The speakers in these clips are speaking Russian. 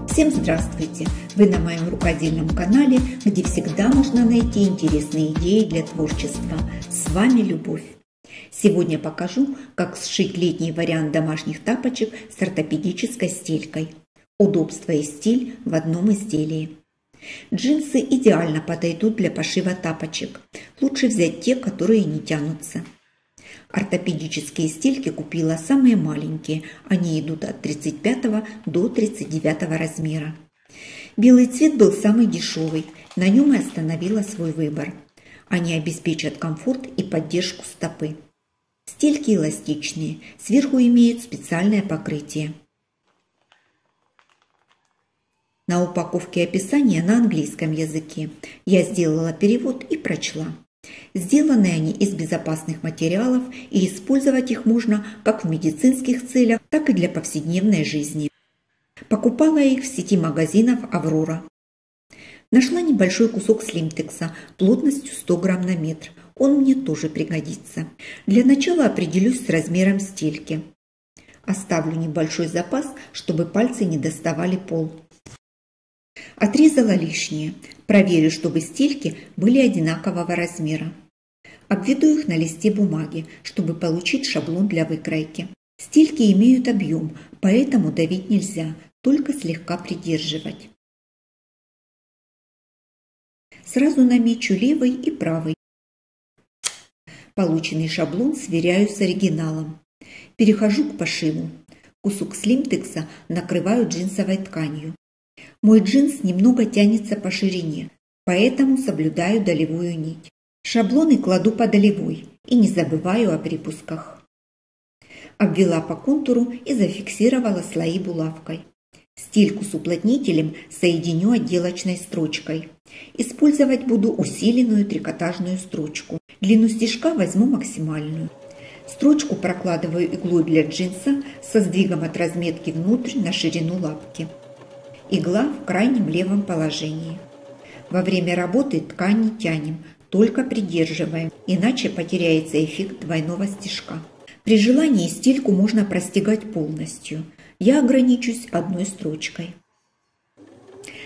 Всем здравствуйте! Вы на моем рукодельном канале, где всегда можно найти интересные идеи для творчества. С вами Любовь. Сегодня покажу, как сшить летний вариант домашних тапочек с ортопедической стелькой. Удобство и стиль в одном изделии. Джинсы идеально подойдут для пошива тапочек. Лучше взять те, которые не тянутся. Ортопедические стельки купила самые маленькие, они идут от 35 до 39 размера. Белый цвет был самый дешевый, на нем и остановила свой выбор. Они обеспечат комфорт и поддержку стопы. Стельки эластичные, сверху имеют специальное покрытие. На упаковке описание на английском языке. Я сделала перевод и прочла. Сделаны они из безопасных материалов, и использовать их можно как в медицинских целях, так и для повседневной жизни. Покупала их в сети магазинов «Аврора». Нашла небольшой кусок слимтекса плотностью 100 грамм на метр. Он мне тоже пригодится. Для начала определюсь с размером стельки. Оставлю небольшой запас, чтобы пальцы не доставали пол. Отрезала лишнее. Проверю, чтобы стельки были одинакового размера. Обведу их на листе бумаги, чтобы получить шаблон для выкройки. Стельки имеют объем, поэтому давить нельзя, только слегка придерживать. Сразу намечу левый и правый. Полученный шаблон сверяю с оригиналом. Перехожу к пошиву. Кусок слимтекса накрываю джинсовой тканью. Мой джинс немного тянется по ширине, поэтому соблюдаю долевую нить. Шаблоны кладу по долевой и не забываю о припусках. Обвела по контуру и зафиксировала слои булавкой. Стельку с уплотнителем соединю отделочной строчкой. Использовать буду усиленную трикотажную строчку. Длину стежка возьму максимальную. Строчку прокладываю иглой для джинса со сдвигом от разметки внутрь на ширину лапки. Игла в крайнем левом положении. Во время работы ткань не тянем, только придерживаем, иначе потеряется эффект двойного стежка. При желании стельку можно простегать полностью. Я ограничусь одной строчкой.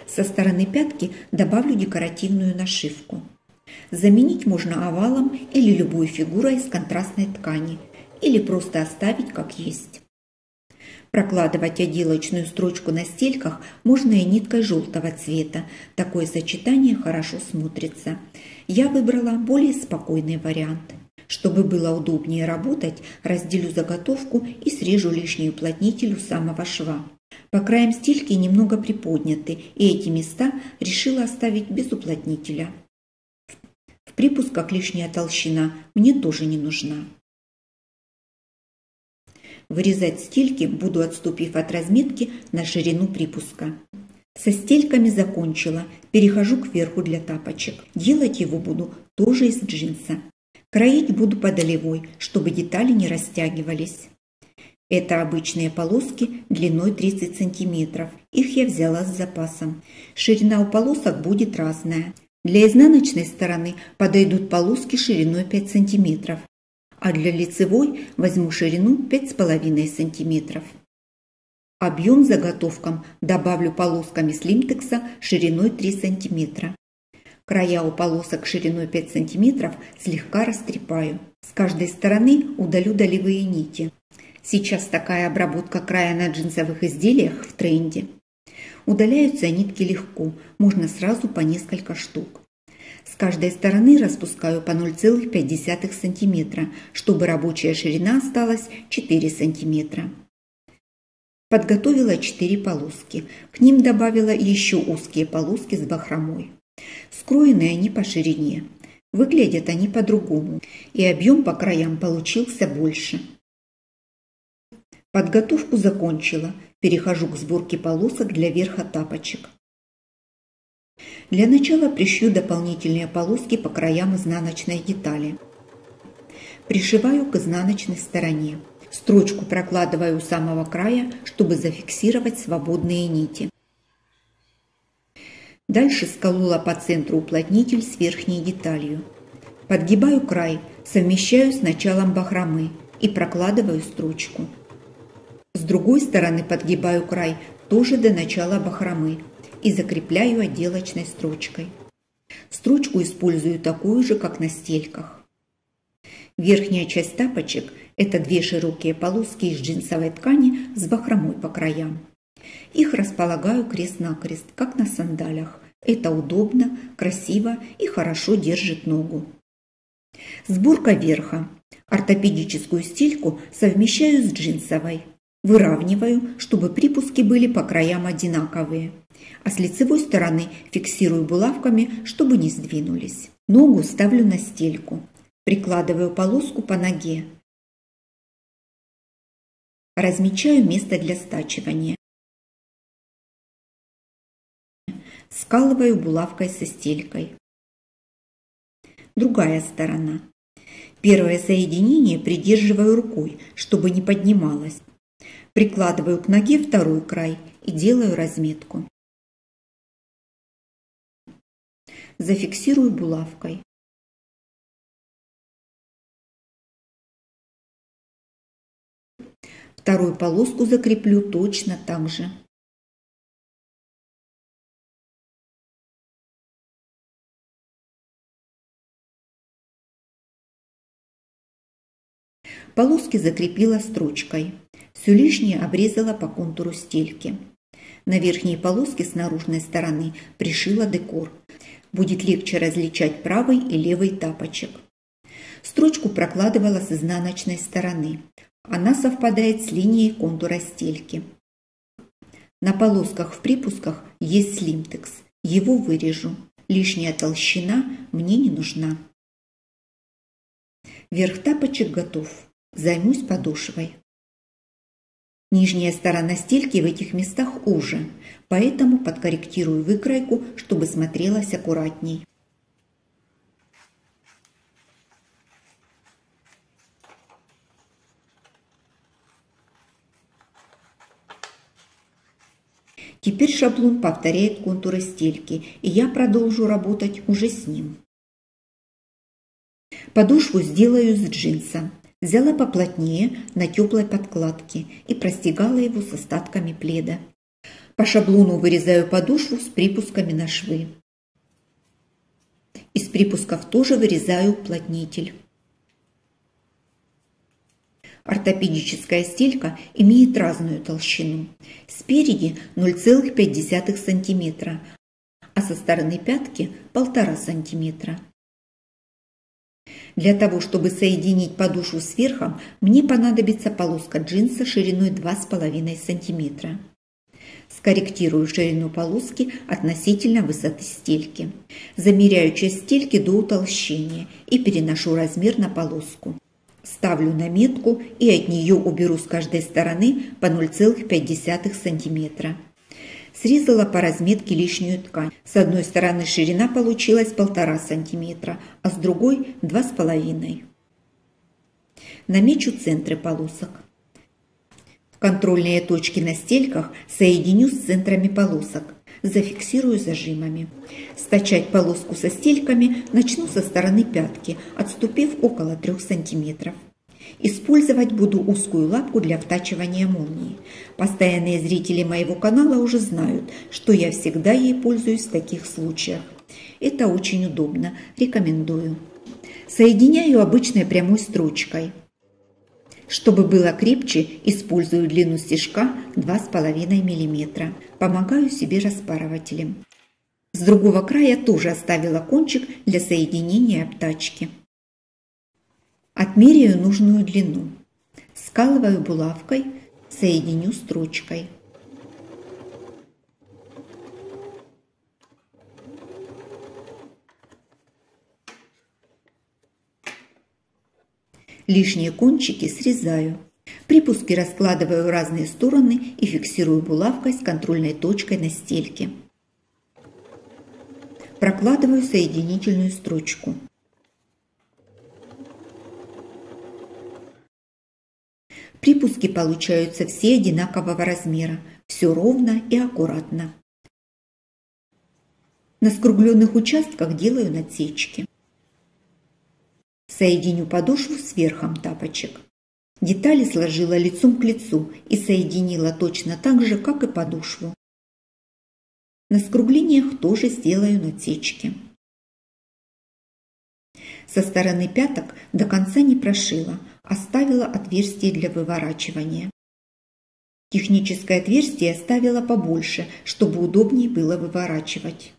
Со стороны пятки добавлю декоративную нашивку. Заменить можно овалом или любой фигурой из контрастной ткани, или просто оставить как есть. Прокладывать отделочную строчку на стельках можно и ниткой желтого цвета. Такое сочетание хорошо смотрится. Я выбрала более спокойный вариант. Чтобы было удобнее работать, разделю заготовку и срежу лишний уплотнитель у самого шва. По краям стельки немного приподняты, и эти места решила оставить без уплотнителя. В припусках лишняя толщина мне тоже не нужна. Вырезать стельки буду, отступив от разметки на ширину припуска. Со стельками закончила, перехожу к верху для тапочек. Делать его буду тоже из джинса. Кроить буду по долевой, чтобы детали не растягивались. Это обычные полоски длиной 30 см. Их я взяла с запасом. Ширина у полосок будет разная. Для изнаночной стороны подойдут полоски шириной 5 см. А для лицевой возьму ширину 5,5 см. Объем заготовкам добавлю полосками слимтекса шириной 3 см. Края у полосок шириной 5 см слегка растрепаю. С каждой стороны удалю долевые нити. Сейчас такая обработка края на джинсовых изделиях в тренде. Удаляются нитки легко, можно сразу по несколько штук. С каждой стороны распускаю по 0,5 см, чтобы рабочая ширина осталась 4 см. Подготовила 4 полоски. К ним добавила еще узкие полоски с бахромой. Скроены они по ширине. Выглядят они по-другому, и объем по краям получился больше. Подготовку закончила. Перехожу к сборке полосок для верха тапочек. Для начала пришью дополнительные полоски по краям изнаночной детали. Пришиваю к изнаночной стороне. Строчку прокладываю у самого края, чтобы зафиксировать свободные нити. Дальше сколола по центру уплотнитель с верхней деталью. Подгибаю край, совмещаю с началом бахромы и прокладываю строчку. С другой стороны подгибаю край, тоже до начала бахромы, и закрепляю отделочной строчкой. Строчку использую такую же, как на стельках. Верхняя часть тапочек – это две широкие полоски из джинсовой ткани с бахромой по краям. Их располагаю крест-накрест, как на сандалях. Это удобно, красиво и хорошо держит ногу. Сборка верха. Ортопедическую стельку совмещаю с джинсовой. Выравниваю, чтобы припуски были по краям одинаковые. А с лицевой стороны фиксирую булавками, чтобы не сдвинулись. Ногу ставлю на стельку. Прикладываю полоску по ноге. Размечаю место для стачивания. Скалываю булавкой со стелькой. Другая сторона. Первое соединение придерживаю рукой, чтобы не поднималось. Прикладываю к ноге второй край и делаю разметку. Зафиксирую булавкой. Вторую полоску закреплю точно так же. Полоски закрепила строчкой. Все лишнее обрезала по контуру стельки. На верхней полоске с наружной стороны пришила декор. Будет легче различать правый и левый тапочек. Строчку прокладывала с изнаночной стороны. Она совпадает с линией контура стельки. На полосках в припусках есть слимтекс. Его вырежу. Лишняя толщина мне не нужна. Верх тапочек готов. Займусь подошвой. Нижняя сторона стельки в этих местах уже, поэтому подкорректирую выкройку, чтобы смотрелась аккуратней. Теперь шаблон повторяет контуры стельки, и я продолжу работать уже с ним. Подошву сделаю из джинса. Взяла поплотнее на теплой подкладке и простегала его с остатками пледа. По шаблону вырезаю подошву с припусками на швы. Из припусков тоже вырезаю уплотнитель. Ортопедическая стелька имеет разную толщину. Спереди 0,5 см, а со стороны пятки 1,5 см. Для того, чтобы соединить подошву с верхом, мне понадобится полоска джинса шириной 2,5 см. Скорректирую ширину полоски относительно высоты стельки. Замеряю часть стельки до утолщения и переношу размер на полоску. Ставлю наметку и от нее уберу с каждой стороны по 0,5 см. Срезала по разметке лишнюю ткань. С одной стороны ширина получилась 1,5 см, а с другой 2,5. Намечу центры полосок. Контрольные точки на стельках соединю с центрами полосок. Зафиксирую зажимами. Стачать полоску со стельками начну со стороны пятки, отступив около 3 см. Использовать буду узкую лапку для втачивания молнии. Постоянные зрители моего канала уже знают, что я всегда ей пользуюсь в таких случаях. Это очень удобно, рекомендую. Соединяю обычной прямой строчкой. Чтобы было крепче, использую длину стежка 2,5 мм. Помогаю себе распарывателем. С другого края тоже оставила кончик для соединения обтачки. Отмеряю нужную длину. Скалываю булавкой, соединю строчкой. Лишние кончики срезаю. Припуски раскладываю в разные стороны и фиксирую булавкой с контрольной точкой на стельке. Прокладываю соединительную строчку. Припуски получаются все одинакового размера, все ровно и аккуратно. На скругленных участках делаю надсечки. Соединю подошву с верхом тапочек. Детали сложила лицом к лицу и соединила точно так же, как и подошву. На скруглениях тоже сделаю насечки. Со стороны пяток до конца не прошила, оставила отверстие для выворачивания. Техническое отверстие оставила побольше, чтобы удобнее было выворачивать.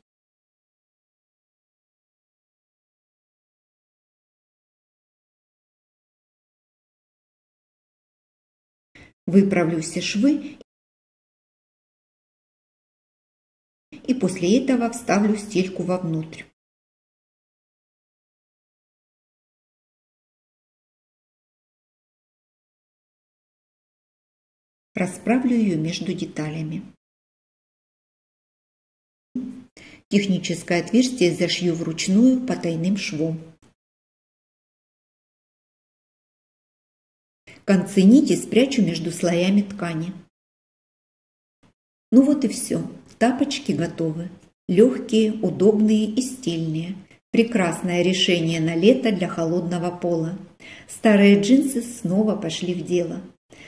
Выправлю все швы и после этого вставлю стельку вовнутрь. Расправлю ее между деталями. Техническое отверстие зашью вручную потайным швом. Концы нити спрячу между слоями ткани. Ну вот и все. Тапочки готовы. Легкие, удобные и стильные. Прекрасное решение на лето для холодного пола. Старые джинсы снова пошли в дело.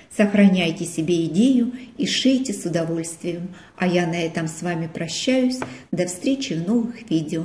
Сохраняйте себе идею и шейте с удовольствием. А я на этом с вами прощаюсь. До встречи в новых видео.